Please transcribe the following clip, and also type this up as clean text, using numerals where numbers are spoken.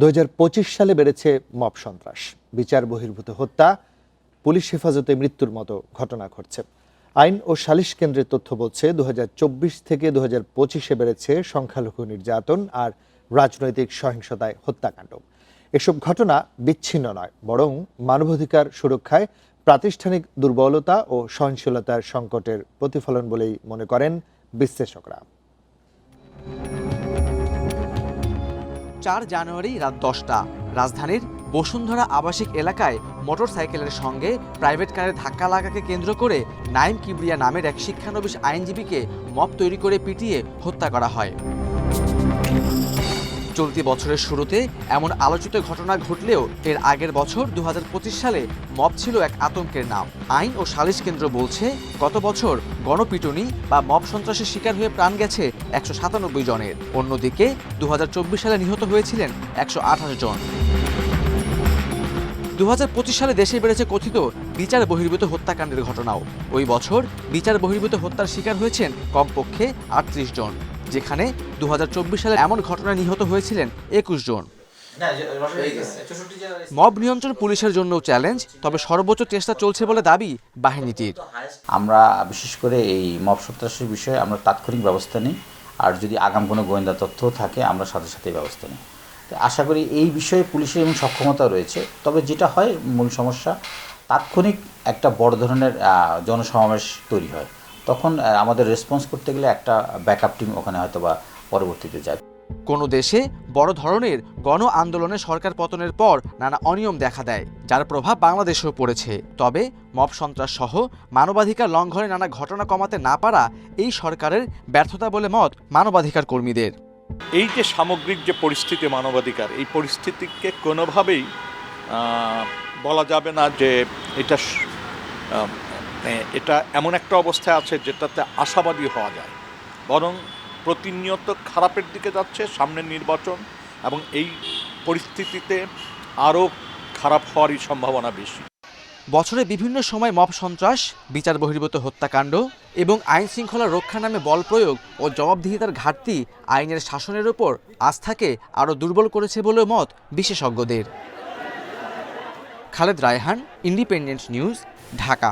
2025 সালে বেড়েছে মব সন্ত্রাস, বিচার বহির্ভূত হত্যা, পুলিশ হেফাজতে মৃত্যুর মতো ঘটনা ঘটছে। আইন ও সালিশ কেন্দ্রের তথ্য বলছে 2024 থেকে 2025-এ বেড়েছে সংখ্যালঘু নির্যাতন আর রাজনৈতিক সহিংসতায় হত্যাকাণ্ড। এসব ঘটনা বিচ্ছিন্ন নয়, বরং মানবাধিকার সুরক্ষায় প্রাতিষ্ঠানিক দুর্বলতা ও সহনশীলতার সংকটের প্রতিফলন বলেই মনে করেন বিশ্লেষকরা। 4 জানুয়ারি রাত 10টা রাজধানীর বসুন্ধরা আবাসিক এলাকায় মোটরসাইকেলের সঙ্গে প্রাইভেট কারের ধাক্কা লাগাকে কেন্দ্র করে নাইম কিবরিয়া নামের এক শিক্ষানবিশ আইনজীবীকে মব তৈরি করে পিটিয়ে হত্যা করা হয়। চলতি বছরের শুরুতে এমন আলোচিত ঘটনা ঘটলেও এর আগের বছর 2025 সালে মব ছিল এক আতঙ্কের নাম। আইন ও সালিশ কেন্দ্র বলছে, গত বছর গণপিটুনি বা মব সন্ত্রাসের শিকার হয়ে প্রাণ গেছে 197 জনের। অন্যদিকে 2024 সালে নিহত হয়েছিলেন 128 জন। 2025 সালে দেশে বেড়েছে কথিত বিচার বহির্ভূত হত্যাকাণ্ডের ঘটনাও। ওই বছর বিচার বহির্ভূত হত্যার শিকার হয়েছেন কমপক্ষে 38 জন, যেখানে 2024 সালে এমন ঘটনায় নিহত হয়েছিলেন 21 জন। মব নিয়ন্ত্রণ পুলিশের জন্য চ্যালেঞ্জ, তবে সর্বোচ্চ চেষ্টা চলছে বলে দাবি বাহিনীটির। আমরা বিশেষ করে এই মব সন্ত্রাসের বিষয়ে আমরা তাৎক্ষণিক ব্যবস্থা নিই, আর যদি আগাম কোনো গোয়েন্দা তথ্য থাকে আমরা সাথে সাথে ব্যবস্থা নিই। আশা করি এই বিষয়ে পুলিশের এবং সক্ষমতা রয়েছে। তবে যেটা হয়, মূল সমস্যা তাৎক্ষণিক একটা বড় ধরনের জনসমাবেশ তৈরি হয়, তখন আমাদের রেসপন্স করতে গেলে একটা ব্যাকআপ টিম ওখানে হয়তো বা পরবর্তীতে যায়। কোনো দেশে বড় ধরনের গণ আন্দোলনে সরকার পতনের পর নানা অনিয়ম দেখা দেয়, যার প্রভাব বাংলাদেশেও পড়েছে। তবে মব সন্ত্রাস সহ মানবাধিকার লঙ্ঘনে নানা ঘটনা কমাতে না পারা এই সরকারের ব্যর্থতা বলে মত মানবাধিকার কর্মীদের। এই যে সামগ্রিক যে পরিস্থিতি মানবাধিকার, এই পরিস্থিতিকে কোনোভাবেই বলা যাবে না যে এটা এমন একটা অবস্থায় আছে যেটাতে আশাবাদী হওয়া যায়, বরং প্রতিনিয়ত খারাপের দিকে যাচ্ছে। সামনের নির্বাচন এবং এই পরিস্থিতিতে আরও খারাপ হওয়ারই সম্ভাবনা বেশি। বছরে বিভিন্ন সময় মব সন্ত্রাস, বিচার বহির্ভূত হত্যাকাণ্ড এবং আইন শৃঙ্খলা রক্ষা নামে বল প্রয়োগ ও জবাবদিহিতার ঘাটতি আইনের শাসনের ওপর আস্থাকে আরও দুর্বল করেছে বলে মত বিশেষজ্ঞদের। Khaled Raihan, independent news, Dhaka.